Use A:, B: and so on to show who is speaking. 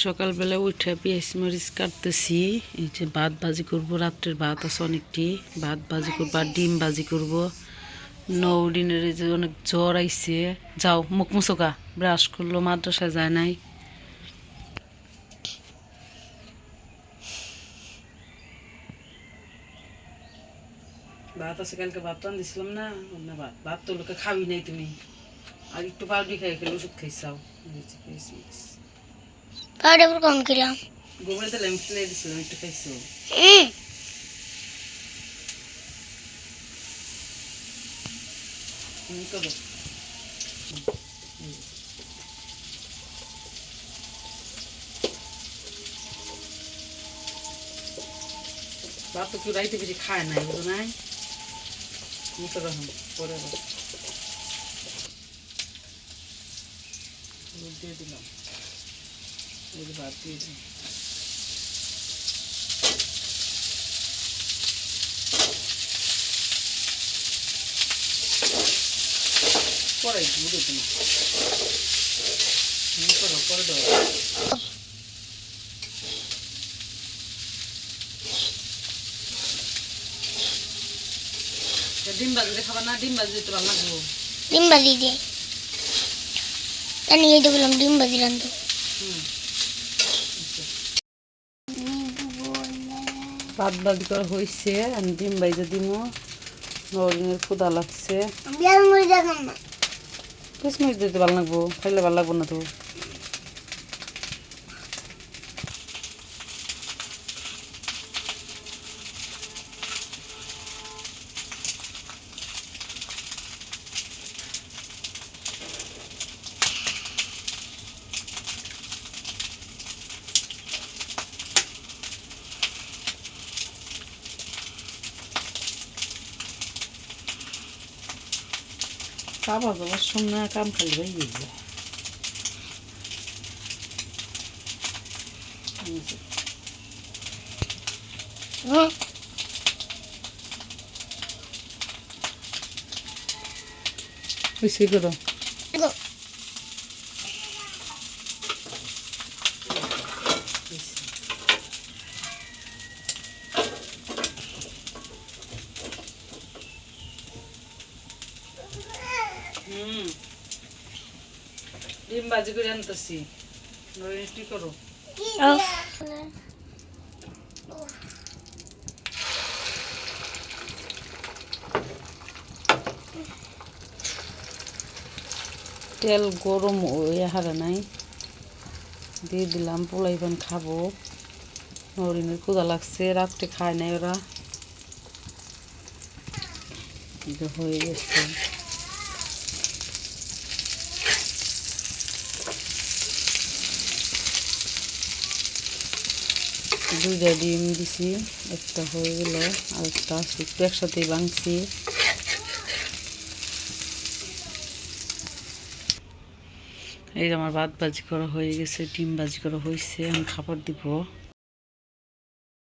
A: সকালবেলা উঠে পেঁয়াজ মরিচ কাটতেছি। এই যে ভাত ভাজি করব, রাত্রের ভাত আছে অনেকটি, ভাত ভাজি করবো আর ডিম ভাজি করব। নৌডিনের এই যে অনেক জ্বর আইছে। যাও মুখ মুসোকা, ব্রাশ করলো, মাদ্রাসায় যায় নাই। ভাত আছে, কালকে ভাত রান্ধিছিলাম না, না ভাত ভাত তো লোকে খাবি নাই তুমি। আর একটু পাউডার খাই খেলে ওষুধ খাইছাও।
B: পাউডার কম খেলাম,
A: গোবরে তেলে আমি ফেলে দিছিলাম, একটু খাইছো। করো ভাত তো কেউ রাইতে বেশি খায় নাই, বুঝো নাই। মুখে রাখুন পরে দিয়ে দিলাম, ভাত দিয়ে দিলাম। পরে বুঝো তুমি করো, পরে দাও। ডিম ভাজি খাবার না, ডিম ভাজি দিতে ভালো লাগবো।
B: ডিম ভাজি দিয়ে জানি, এই তো বললাম ডিম ভাজি রান্ধো।
A: ভাত ভাজি করা হয়েছে, আমি ডিম ভাজা দিব। নরিনের ক্ষুদা লাগছে। কিশমিশ দিতে ভালো লাগবো, খাইলে ভালো লাগবো না তো। খাবার দাবার সময় কাম খালি হয়ে যায়। বেশি করো। ডিম ভাজি করে আনতেছি, কি করো। তেল গরম হয়ে হারে নাই, দিয়ে দিলাম। পোলাইবেন খাবো, নরিনের ক্ষুদা লাগছে, রাত্রে খায় নাই ওরা। হয়ে গেছে। দুইটা ডিম দিছি, একটা হয়ে গেল, আর একটা একটু একসাথেই ভাঙছি। এই যে আমার ভাত ভাজি করা হয়ে গেছে, ডিম ভাজি করা হয়েছে, আমি খাবার দিব।